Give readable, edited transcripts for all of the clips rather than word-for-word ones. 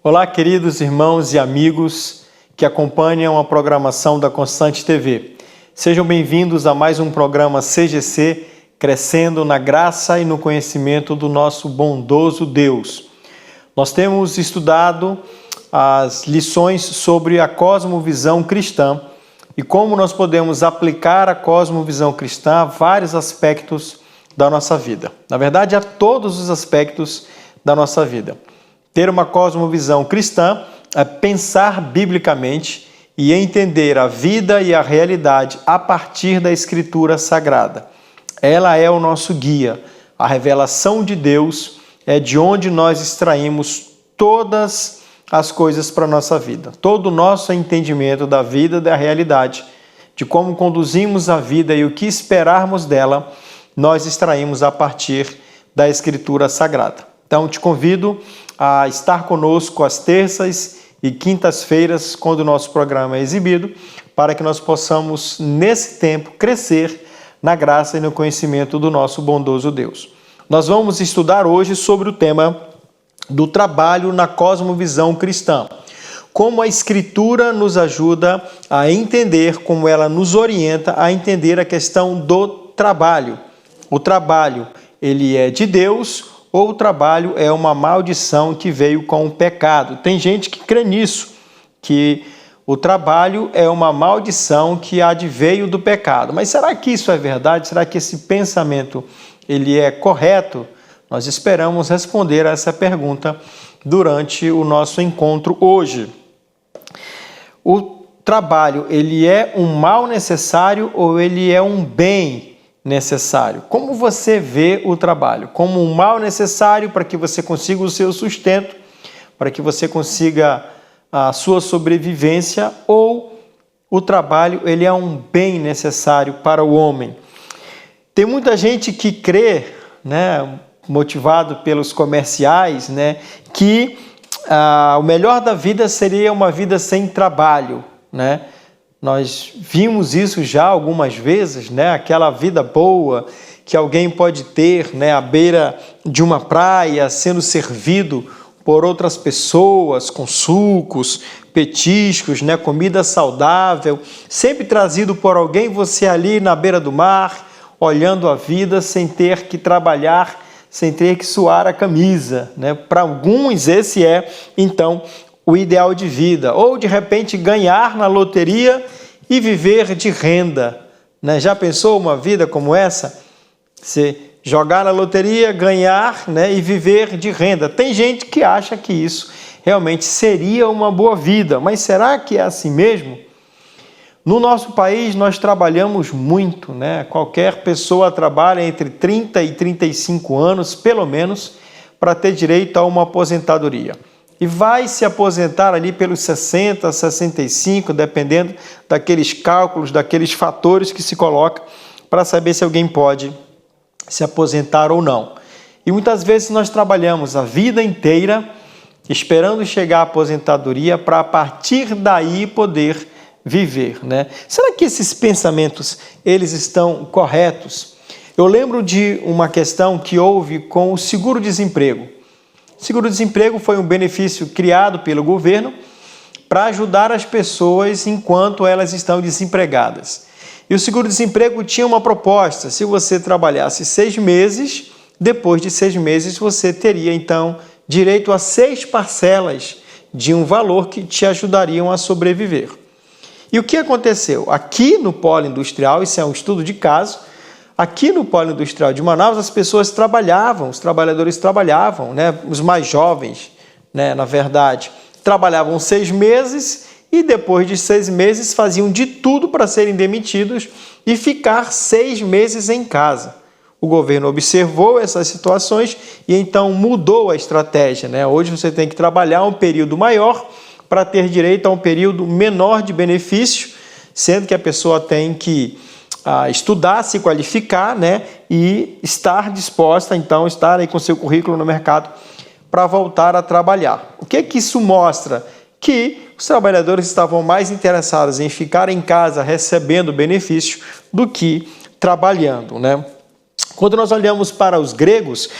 Olá, queridos irmãos e amigos que acompanham a programação da Constante TV. Sejam bem-vindos a mais um programa CGC, crescendo na graça e no conhecimento do nosso bondoso Deus. Nós temos estudado as lições sobre a cosmovisão cristã e como nós podemos aplicar a cosmovisão cristã a vários aspectos da nossa vida. Na verdade, a todos os aspectos da nossa vida. Ter uma cosmovisão cristã é pensar biblicamente e entender a vida e a realidade a partir da Escritura Sagrada. Ela é o nosso guia. A revelação de Deus é de onde nós extraímos todas as coisas para a nossa vida. Todo o nosso entendimento da vida, da realidade, de como conduzimos a vida e o que esperarmos dela, nós extraímos a partir da Escritura Sagrada. Então, te convido a estar conosco às terças e quintas-feiras, quando o nosso programa é exibido, para que nós possamos, nesse tempo, crescer na graça e no conhecimento do nosso bondoso Deus. Nós vamos estudar hoje sobre o tema do trabalho na cosmovisão cristã. Como a Escritura nos ajuda a entender, como ela nos orienta a entender a questão do trabalho. O trabalho, ele é de Deus, ou o trabalho é uma maldição que veio com o pecado. Tem gente que crê nisso, que o trabalho é uma maldição que adveio do pecado. Mas será que isso é verdade? Será que esse pensamento ele é correto? Nós esperamos responder a essa pergunta durante o nosso encontro hoje. O trabalho, ele é um mal necessário ou ele é um bem necessário? Como você vê o trabalho? Como um mal necessário para que você consiga o seu sustento, para que você consiga a sua sobrevivência, ou o trabalho ele é um bem necessário para o homem? Tem muita gente que crê, motivado pelos comerciais, que o melhor da vida seria uma vida sem trabalho, Nós vimos isso já algumas vezes, Aquela vida boa que alguém pode ter, à beira de uma praia, sendo servido por outras pessoas, com sucos, petiscos, comida saudável, sempre trazido por alguém, você ali na beira do mar, olhando a vida sem ter que trabalhar, sem ter que suar a camisa, Para alguns esse é, então, o ideal de vida, ou de repente ganhar na loteria e viver de renda. Já pensou uma vida como essa? Você jogar na loteria, ganhar e viver de renda. Tem gente que acha que isso realmente seria uma boa vida, mas será que é assim mesmo? No nosso país nós trabalhamos muito, Qualquer pessoa trabalha entre 30 e 35 anos, pelo menos, para ter direito a uma aposentadoria. E vai se aposentar ali pelos 60, 65, dependendo daqueles cálculos, daqueles fatores que se coloca para saber se alguém pode se aposentar ou não. E muitas vezes nós trabalhamos a vida inteira esperando chegar à aposentadoria para a partir daí poder viver, Será que esses pensamentos eles estão corretos? Eu lembro de uma questão que houve com o seguro-desemprego. O seguro-desemprego foi um benefício criado pelo governo para ajudar as pessoas enquanto elas estão desempregadas. E o seguro-desemprego tinha uma proposta: se você trabalhasse 6 meses, depois de 6 meses você teria então direito a 6 parcelas de um valor que te ajudariam a sobreviver. E o que aconteceu? Aqui no polo industrial, isso é um estudo de caso, aqui no polo industrial de Manaus, as pessoas trabalhavam, os trabalhadores trabalhavam, os mais jovens, na verdade, trabalhavam 6 meses e depois de 6 meses faziam de tudo para serem demitidos e ficar 6 meses em casa. O governo observou essas situações e então mudou a estratégia, Hoje você tem que trabalhar um período maior para ter direito a um período menor de benefício, sendo que a pessoa tem que estudar, se qualificar, e estar disposta, então, estar aí com seu currículo no mercado para voltar a trabalhar. O que isso mostra? Que os trabalhadores estavam mais interessados em ficar em casa recebendo benefício do que trabalhando, Quando nós olhamos para os gregos,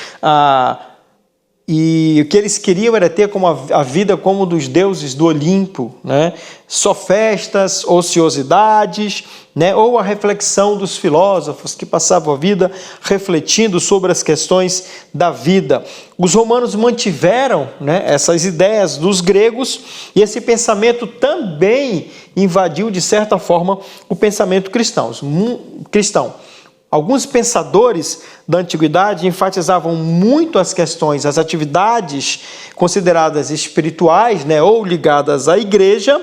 E o que eles queriam era ter como a vida como dos deuses do Olimpo, né? Só festas, ociosidades, né? Ou a reflexão dos filósofos que passavam a vida refletindo sobre as questões da vida. Os romanos mantiveram, né, essas ideias dos gregos, e esse pensamento também invadiu, de certa forma, o pensamento cristão. Alguns pensadores da antiguidade enfatizavam muito as questões, as atividades consideradas espirituais, né, ou ligadas à igreja,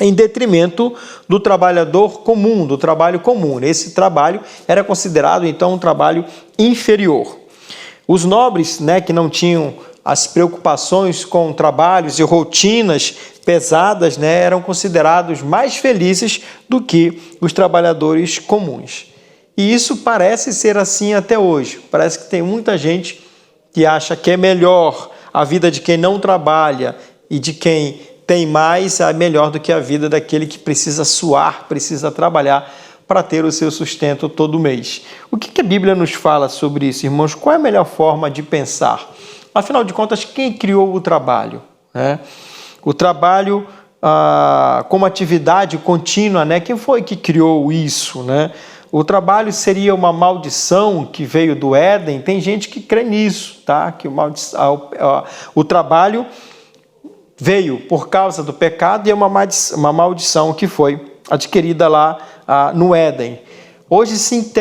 em detrimento do trabalhador comum, do trabalho comum. Esse trabalho era considerado, então, um trabalho inferior. Os nobres, né, que não tinham as preocupações com trabalhos e rotinas pesadas, né, eram considerados mais felizes do que os trabalhadores comuns. E isso parece ser assim até hoje. Parece que tem muita gente que acha que é melhor a vida de quem não trabalha e de quem tem mais, é melhor do que a vida daquele que precisa suar, precisa trabalhar para ter o seu sustento todo mês. O que a Bíblia nos fala sobre isso, irmãos? Qual é a melhor forma de pensar? Afinal de contas, quem criou o trabalho, né? O trabalho como atividade contínua, né? Quem foi que criou isso, né? O trabalho seria uma maldição que veio do Éden. Tem gente que crê nisso, tá? Que o trabalho veio por causa do pecado e é uma maldição que foi adquirida lá no Éden. Hoje sim,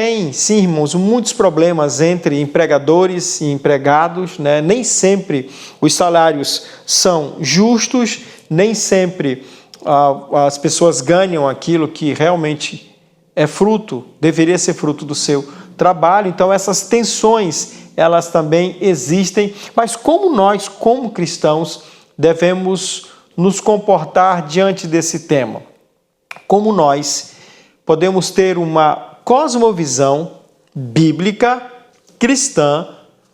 irmãos, muitos problemas entre empregadores e empregados, né? Nem sempre os salários são justos, nem sempre as pessoas ganham aquilo que realmente deveria ser fruto do seu trabalho. Então essas tensões, elas também existem, mas como nós, como cristãos, devemos nos comportar diante desse tema? Como nós podemos ter uma cosmovisão bíblica, cristã,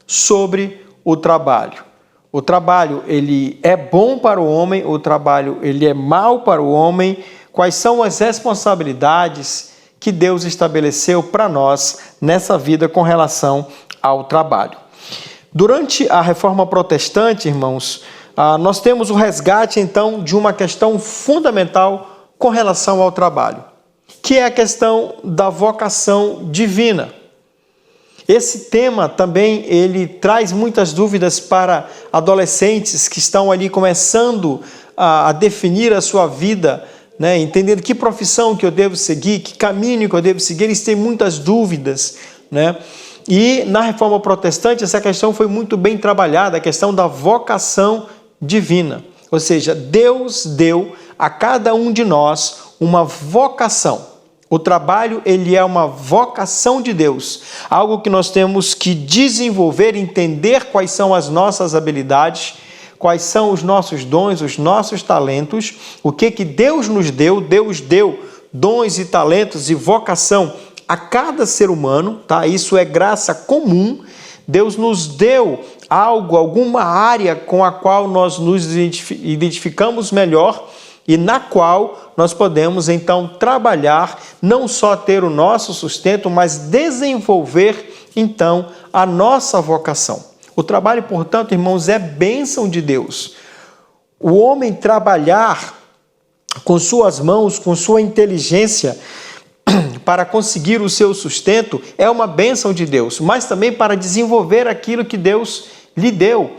sobre o trabalho? O trabalho, ele é bom para o homem, o trabalho, ele é mau para o homem. Quais são as responsabilidades que Deus estabeleceu para nós nessa vida com relação ao trabalho? Durante a Reforma Protestante, irmãos, nós temos o resgate, então, de uma questão fundamental com relação ao trabalho, que é a questão da vocação divina. Esse tema também, ele traz muitas dúvidas para adolescentes que estão ali começando a definir a sua vida, né, entendendo que profissão que eu devo seguir, que caminho que eu devo seguir. Eles têm muitas dúvidas, né? E na Reforma Protestante essa questão foi muito bem trabalhada, a questão da vocação divina. Ou seja, Deus deu a cada um de nós uma vocação. O trabalho, ele é uma vocação de Deus, algo que nós temos que desenvolver, entender quais são as nossas habilidades, quais são os nossos dons, os nossos talentos, o que Deus nos deu. Deus deu dons e talentos e vocação a cada ser humano, tá? Isso é graça comum. Deus nos deu algo, alguma área com a qual nós nos identificamos melhor e na qual nós podemos então trabalhar, não só ter o nosso sustento, mas desenvolver então a nossa vocação. O trabalho, portanto, irmãos, é bênção de Deus. O homem trabalhar com suas mãos, com sua inteligência, para conseguir o seu sustento, é uma bênção de Deus, mas também para desenvolver aquilo que Deus lhe deu,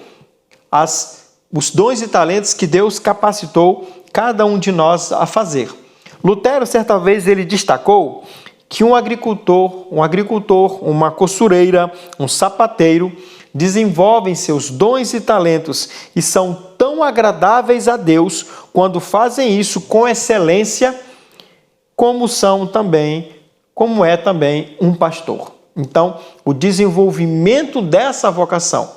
os dons e talentos que Deus capacitou cada um de nós a fazer. Lutero, certa vez, ele destacou que um agricultor, uma costureira, um sapateiro, desenvolvem seus dons e talentos e são tão agradáveis a Deus quando fazem isso com excelência, como é também um pastor. Então, o desenvolvimento dessa vocação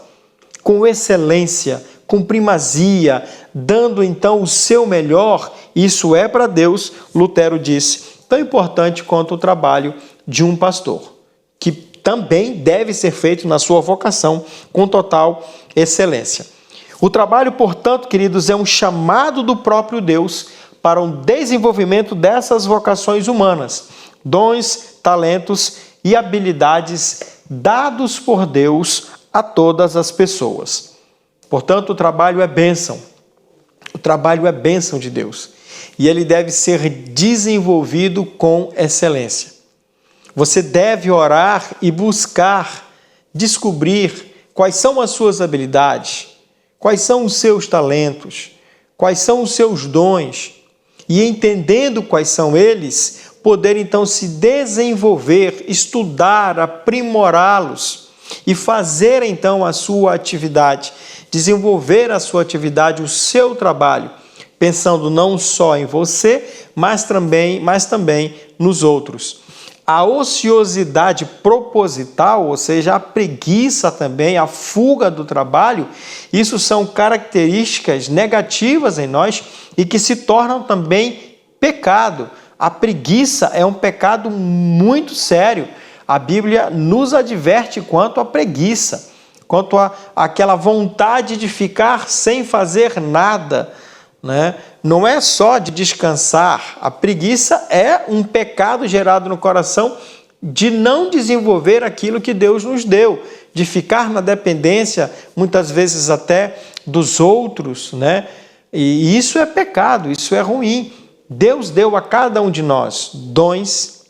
com excelência, com primazia, dando então o seu melhor, isso é para Deus, Lutero disse, tão importante quanto o trabalho de um pastor, que também deve ser feito na sua vocação com total excelência. O trabalho, portanto, queridos, é um chamado do próprio Deus para um desenvolvimento dessas vocações humanas, dons, talentos e habilidades dados por Deus a todas as pessoas. Portanto, o trabalho é bênção. O trabalho é bênção de Deus. E ele deve ser desenvolvido com excelência. Você deve orar e buscar descobrir quais são as suas habilidades, quais são os seus talentos, quais são os seus dons, e entendendo quais são eles, poder então se desenvolver, estudar, aprimorá-los e fazer então a sua atividade, desenvolver a sua atividade, o seu trabalho, pensando não só em você, mas também nos outros. A ociosidade proposital, ou seja, a preguiça também, a fuga do trabalho, isso são características negativas em nós e que se tornam também pecado. A preguiça é um pecado muito sério. A Bíblia nos adverte quanto à preguiça, quanto àquela vontade de ficar sem fazer nada, né? Não é só de descansar. A preguiça é um pecado gerado no coração de não desenvolver aquilo que Deus nos deu, de ficar na dependência, muitas vezes até dos outros, né? E isso é pecado, isso é ruim. Deus deu a cada um de nós dons,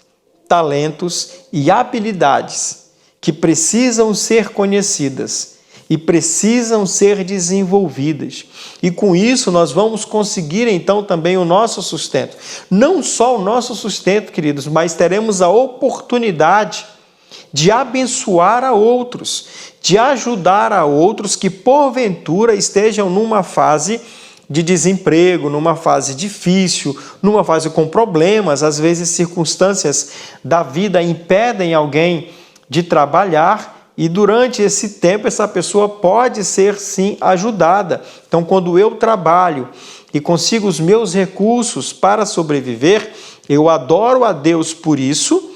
talentos e habilidades que precisam ser conhecidas e precisam ser desenvolvidas. E com isso nós vamos conseguir então também o nosso sustento. Não só o nosso sustento, queridos, mas teremos a oportunidade de abençoar a outros, de ajudar a outros que porventura estejam numa fase de desemprego, numa fase difícil, numa fase com problemas, às vezes circunstâncias da vida impedem alguém de trabalhar, e durante esse tempo essa pessoa pode ser sim ajudada. Então, quando eu trabalho e consigo os meus recursos para sobreviver, eu adoro a Deus por isso,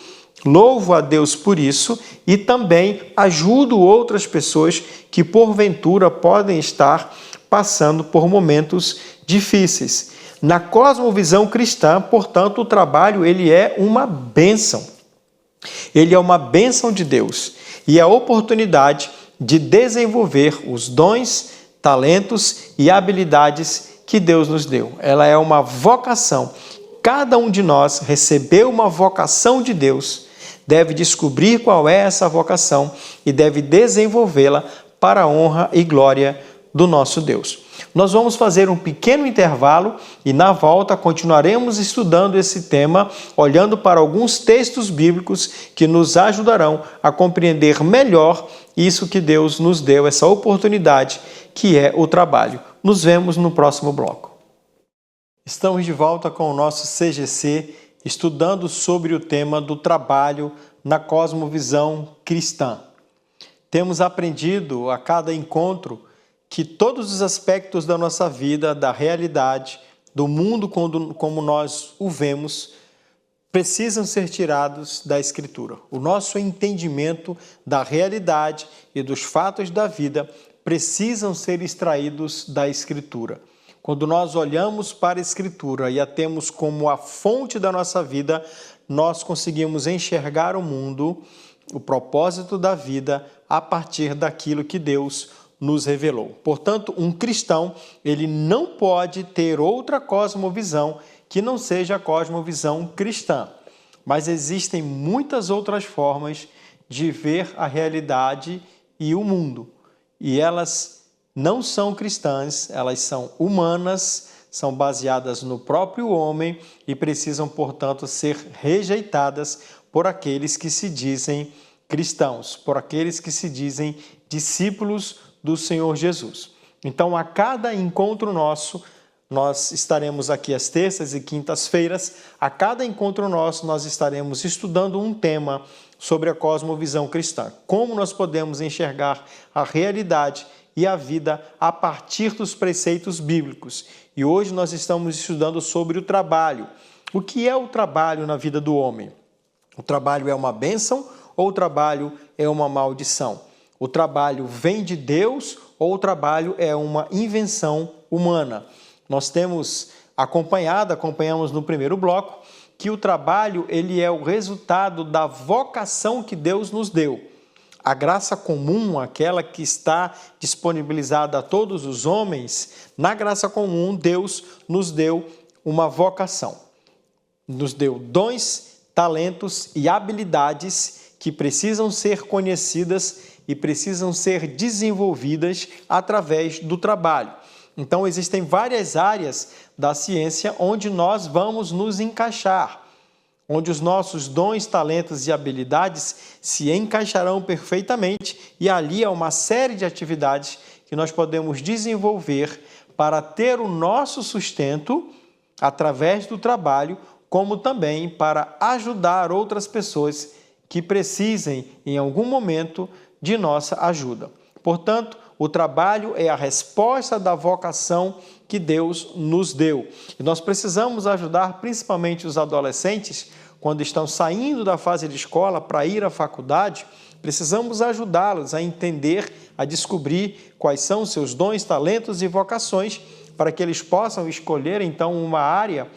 louvo a Deus por isso e também ajudo outras pessoas que porventura podem estar passando por momentos difíceis. Na cosmovisão cristã, portanto, o trabalho ele é uma bênção. Ele é uma bênção de Deus e é a oportunidade de desenvolver os dons, talentos e habilidades que Deus nos deu. Ela é uma vocação. Cada um de nós recebeu uma vocação de Deus, deve descobrir qual é essa vocação e deve desenvolvê-la para a honra e glória do nosso Deus. Nós vamos fazer um pequeno intervalo e na volta continuaremos estudando esse tema, olhando para alguns textos bíblicos que nos ajudarão a compreender melhor isso que Deus nos deu, essa oportunidade que é o trabalho. Nos vemos no próximo bloco. Estamos de volta com o nosso CGC, estudando sobre o tema do trabalho na cosmovisão cristã. Temos aprendido a cada encontro que todos os aspectos da nossa vida, da realidade, do mundo como nós o vemos, precisam ser tirados da Escritura. O nosso entendimento da realidade e dos fatos da vida precisam ser extraídos da Escritura. Quando nós olhamos para a Escritura e a temos como a fonte da nossa vida, nós conseguimos enxergar o mundo, o propósito da vida, a partir daquilo que Deus nos revelou. Portanto, um cristão, ele não pode ter outra cosmovisão que não seja a cosmovisão cristã. Mas existem muitas outras formas de ver a realidade e o mundo. E elas não são cristãs, elas são humanas, são baseadas no próprio homem e precisam, portanto, ser rejeitadas por aqueles que se dizem cristãos, por aqueles que se dizem discípulos do Senhor Jesus. Então, a cada encontro nosso, nós estaremos aqui às terças e quintas-feiras, a cada encontro nosso nós estaremos estudando um tema sobre a cosmovisão cristã. Como nós podemos enxergar a realidade e a vida a partir dos preceitos bíblicos. E hoje nós estamos estudando sobre o trabalho. O que é o trabalho na vida do homem? O trabalho é uma bênção ou o trabalho é uma maldição? O trabalho vem de Deus ou o trabalho é uma invenção humana? Nós temos acompanhamos no primeiro bloco, que o trabalho ele é o resultado da vocação que Deus nos deu. a graça comum, aquela que está disponibilizada a todos os homens, na graça comum Deus nos deu uma vocação. Nos deu dons, talentos e habilidades que precisam ser conhecidas e precisam ser desenvolvidas através do trabalho. Então, existem várias áreas da ciência onde nós vamos nos encaixar, onde os nossos dons, talentos e habilidades se encaixarão perfeitamente, e ali há uma série de atividades que nós podemos desenvolver para ter o nosso sustento através do trabalho, como também para ajudar outras pessoas que precisem, em algum momento, de nossa ajuda. Portanto, o trabalho é a resposta da vocação que Deus nos deu. E nós precisamos ajudar principalmente os adolescentes, quando estão saindo da fase de escola para ir à faculdade, precisamos ajudá-los a entender, a descobrir quais são os seus dons, talentos e vocações, para que eles possam escolher, então, uma área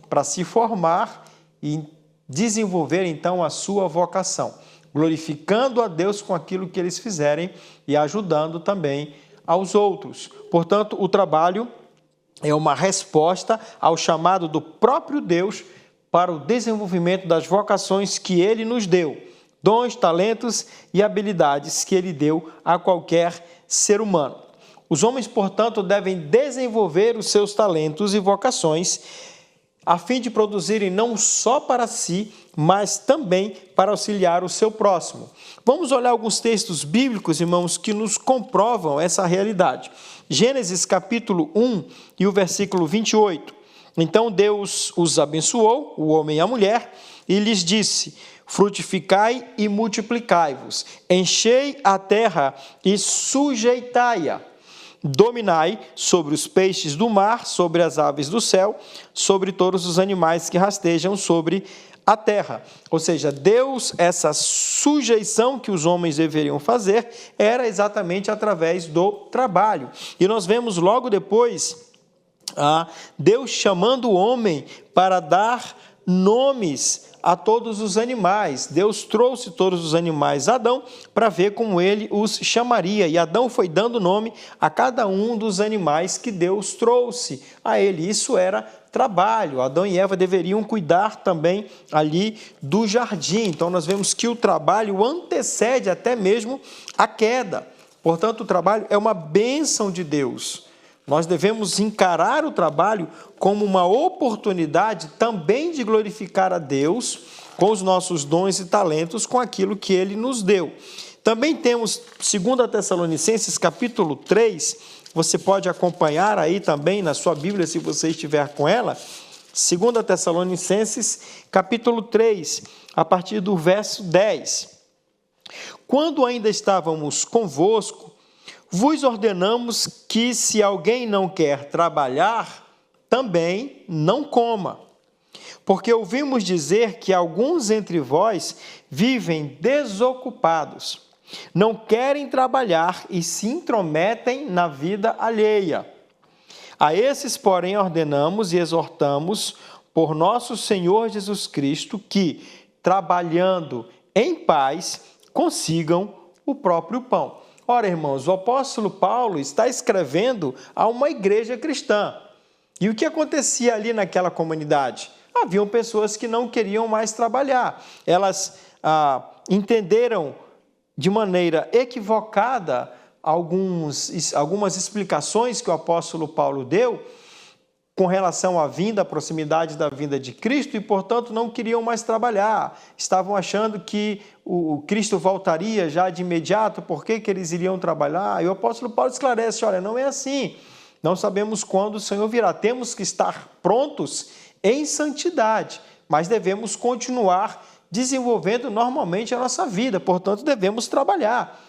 para se formar e desenvolver, então, a sua vocação, glorificando a Deus com aquilo que eles fizerem e ajudando também aos outros. Portanto, o trabalho é uma resposta ao chamado do próprio Deus para o desenvolvimento das vocações que Ele nos deu, dons, talentos e habilidades que Ele deu a qualquer ser humano. Os homens, portanto, devem desenvolver os seus talentos e vocações a fim de produzirem não só para si, mas também para auxiliar o seu próximo. Vamos olhar alguns textos bíblicos, irmãos, que nos comprovam essa realidade. Gênesis capítulo 1 e o versículo 28. Então Deus os abençoou, o homem e a mulher, e lhes disse: frutificai e multiplicai-vos, enchei a terra e sujeitai-a. Dominai sobre os peixes do mar, sobre as aves do céu, sobre todos os animais que rastejam sobre a terra. Ou seja, Deus, essa sujeição que os homens deveriam fazer, era exatamente através do trabalho. E nós vemos logo depois Deus chamando o homem para dar nomes a todos os animais. Deus trouxe todos os animais a Adão para ver como ele os chamaria. E Adão foi dando nome a cada um dos animais que Deus trouxe a ele. Isso era trabalho. Adão e Eva deveriam cuidar também ali do jardim. Então nós vemos que o trabalho antecede até mesmo a queda. Portanto, o trabalho é uma bênção de Deus. Nós devemos encarar o trabalho como uma oportunidade também de glorificar a Deus com os nossos dons e talentos, com aquilo que Ele nos deu. Também temos 2 Tessalonicenses capítulo 3, você pode acompanhar aí também na sua Bíblia, se você estiver com ela, 2 Tessalonicenses capítulo 3, a partir do verso 10. Quando ainda estávamos convosco, vos ordenamos que, se alguém não quer trabalhar, também não coma. Porque ouvimos dizer que alguns entre vós vivem desocupados, não querem trabalhar e se intrometem na vida alheia. A esses, porém, ordenamos e exortamos por nosso Senhor Jesus Cristo que, trabalhando em paz, consigam o próprio pão. Ora, irmãos, o apóstolo Paulo está escrevendo a uma igreja cristã. E o que acontecia ali naquela comunidade? Haviam pessoas que não queriam mais trabalhar. Elas entenderam de maneira equivocada algumas explicações que o apóstolo Paulo deu com relação à vinda, à proximidade da vinda de Cristo, e, portanto, não queriam mais trabalhar. Estavam achando que o Cristo voltaria já de imediato, por que eles iriam trabalhar? E o apóstolo Paulo esclarece: olha, não é assim. Não sabemos quando o Senhor virá. Temos que estar prontos em santidade, mas devemos continuar desenvolvendo normalmente a nossa vida, portanto, devemos trabalhar.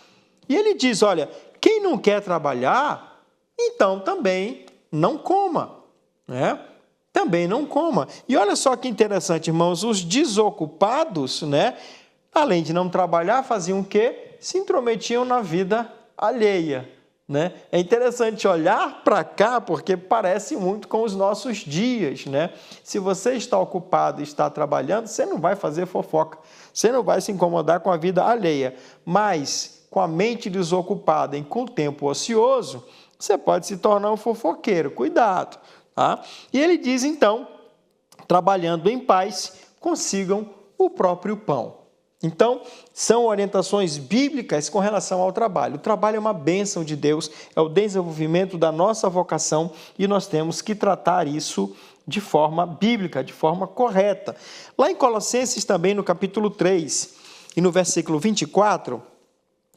E ele diz: olha, quem não quer trabalhar, então também não coma. Também não coma. E olha só que interessante, irmãos, os desocupados, além de não trabalhar, faziam o quê? Se intrometiam na vida alheia. É interessante olhar para cá, porque parece muito com os nossos dias. Se você está ocupado e está trabalhando, você não vai fazer fofoca, você não vai se incomodar com a vida alheia. Mas com a mente desocupada e com o tempo ocioso, você pode se tornar um fofoqueiro. Cuidado. Tá? E ele diz, então, trabalhando em paz, consigam o próprio pão. Então, são orientações bíblicas com relação ao trabalho. O trabalho é uma bênção de Deus, é o desenvolvimento da nossa vocação e nós temos que tratar isso de forma bíblica, de forma correta. Lá em Colossenses também, no capítulo 3 e no versículo 24,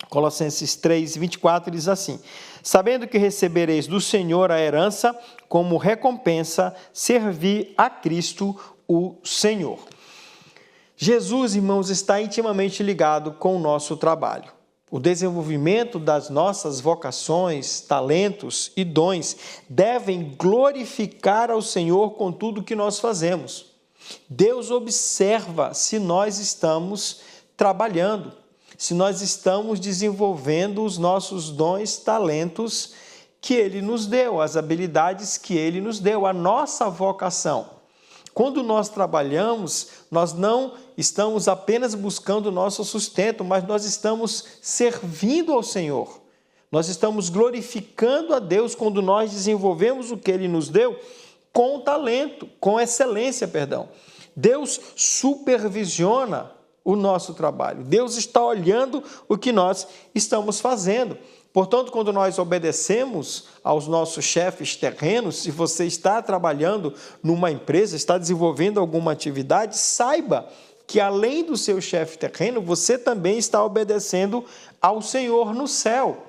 Colossenses 3, 24, diz assim: sabendo que recebereis do Senhor a herança, como recompensa, servi a Cristo o Senhor. Jesus, irmãos, está intimamente ligado com o nosso trabalho. O desenvolvimento das nossas vocações, talentos e dons devem glorificar ao Senhor com tudo que nós fazemos. Deus observa se nós estamos trabalhando, se nós estamos desenvolvendo os nossos dons, talentos que Ele nos deu, as habilidades que Ele nos deu, a nossa vocação. Quando nós trabalhamos, nós não estamos apenas buscando o nosso sustento, mas nós estamos servindo ao Senhor. Nós estamos glorificando a Deus quando nós desenvolvemos o que Ele nos deu com talento, com excelência, perdão. Deus supervisiona o nosso trabalho. Deus está olhando o que nós estamos fazendo. Portanto, quando nós obedecemos aos nossos chefes terrenos, se você está trabalhando numa empresa, está desenvolvendo alguma atividade, saiba que além do seu chefe terreno, você também está obedecendo ao Senhor no céu.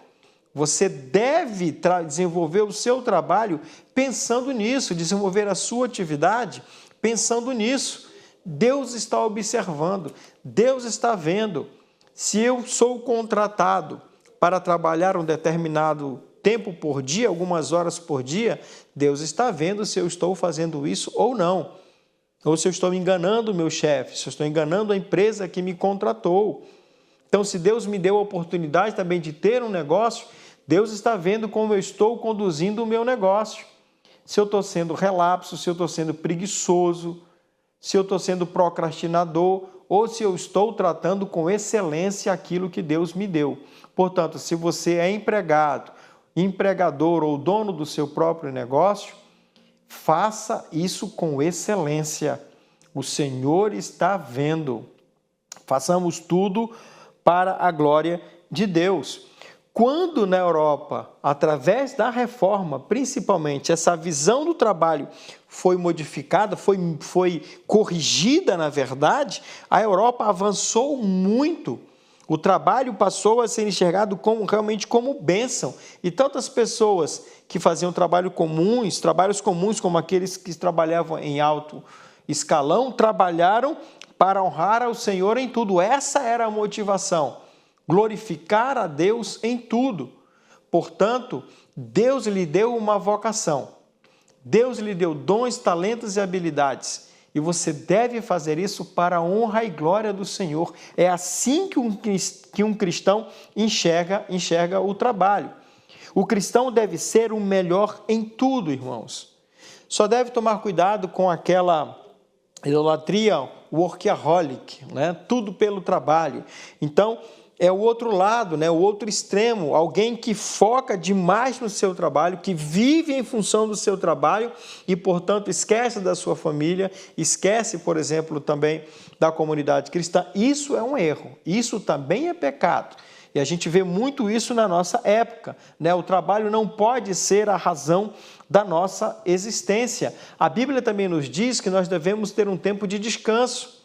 Você deve desenvolver o seu trabalho pensando nisso, desenvolver a sua atividade pensando nisso. Deus está observando, Deus está vendo. Se eu sou contratado para trabalhar um determinado tempo por dia, algumas horas por dia, Deus está vendo se eu estou fazendo isso ou não. Ou se eu estou enganando o meu chefe, se eu estou enganando a empresa que me contratou. Então, se Deus me deu a oportunidade também de ter um negócio, Deus está vendo como eu estou conduzindo o meu negócio. Se eu estou sendo relapso, se eu estou sendo preguiçoso, se eu estou sendo procrastinador, ou se eu estou tratando com excelência aquilo que Deus me deu. Portanto, se você é empregado, empregador ou dono do seu próprio negócio, faça isso com excelência. O Senhor está vendo. Façamos tudo para a glória de Deus. Quando na Europa, através da reforma, principalmente, essa visão do trabalho foi modificada, foi corrigida, na verdade, a Europa avançou muito. O trabalho passou a ser enxergado realmente como bênção. E tantas pessoas que faziam trabalhos comuns, como aqueles que trabalhavam em alto escalão, trabalharam para honrar ao Senhor em tudo. Essa era a motivação, glorificar a Deus em tudo. Portanto, Deus lhe deu uma vocação. Deus lhe deu dons, talentos e habilidades. E você deve fazer isso para a honra e glória do Senhor. É assim que um cristão enxerga o trabalho. O cristão deve ser o melhor em tudo, irmãos. Só deve tomar cuidado com aquela idolatria workaholic, né? Tudo pelo trabalho. Então, é o outro lado, né? O outro extremo, alguém que foca demais no seu trabalho, que vive em função do seu trabalho e, portanto, esquece da sua família, esquece, por exemplo, também da comunidade cristã. Isso é um erro, isso também é pecado. E a gente vê muito isso na nossa época, né? O trabalho não pode ser a razão da nossa existência. A Bíblia também nos diz que nós devemos ter um tempo de descanso.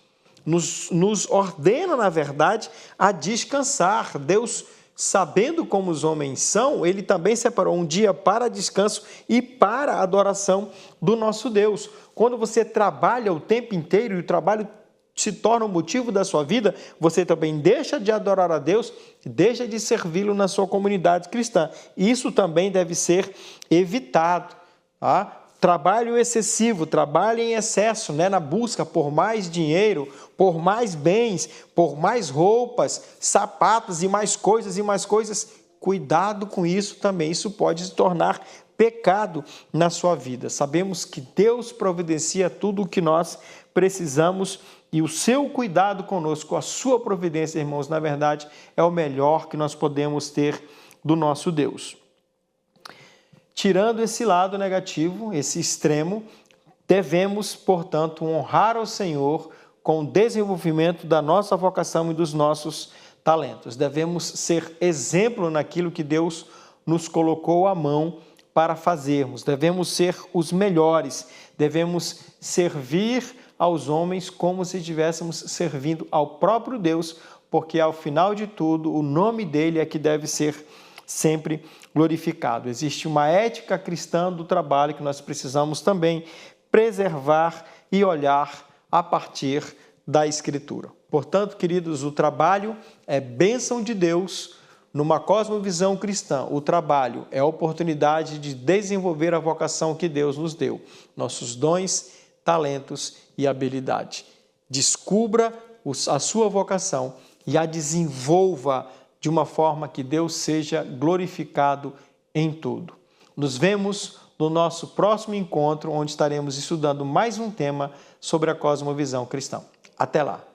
Nos ordena, na verdade, a descansar. Deus, sabendo como os homens são, Ele também separou um dia para descanso e para a adoração do nosso Deus. Quando você trabalha o tempo inteiro e o trabalho se torna o motivo da sua vida, você também deixa de adorar a Deus, deixa de servi-lo na sua comunidade cristã. Isso também deve ser evitado, tá? Trabalho excessivo, trabalho em excesso, né? Na busca por mais dinheiro, por mais bens, por mais roupas, sapatos e mais coisas. Cuidado com isso também, isso pode se tornar pecado na sua vida. Sabemos que Deus providencia tudo o que nós precisamos E o seu cuidado conosco, a sua providência, irmãos, na verdade, é o melhor que nós podemos ter do nosso Deus. Tirando esse lado negativo, esse extremo, devemos, portanto, honrar ao Senhor com o desenvolvimento da nossa vocação e dos nossos talentos. Devemos ser exemplo naquilo que Deus nos colocou à mão para fazermos. Devemos ser os melhores, devemos servir aos homens como se estivéssemos servindo ao próprio Deus, porque ao final de tudo o nome dele é que deve ser sempre glorificado. Existe uma ética cristã do trabalho que nós precisamos também preservar e olhar a partir da Escritura. Portanto, queridos, o trabalho é bênção de Deus numa cosmovisão cristã. O trabalho é a oportunidade de desenvolver a vocação que Deus nos deu, nossos dons, talentos e habilidade. Descubra a sua vocação e a desenvolva de uma forma que Deus seja glorificado em tudo. Nos vemos no nosso próximo encontro, onde estaremos estudando mais um tema sobre a cosmovisão cristã. Até lá!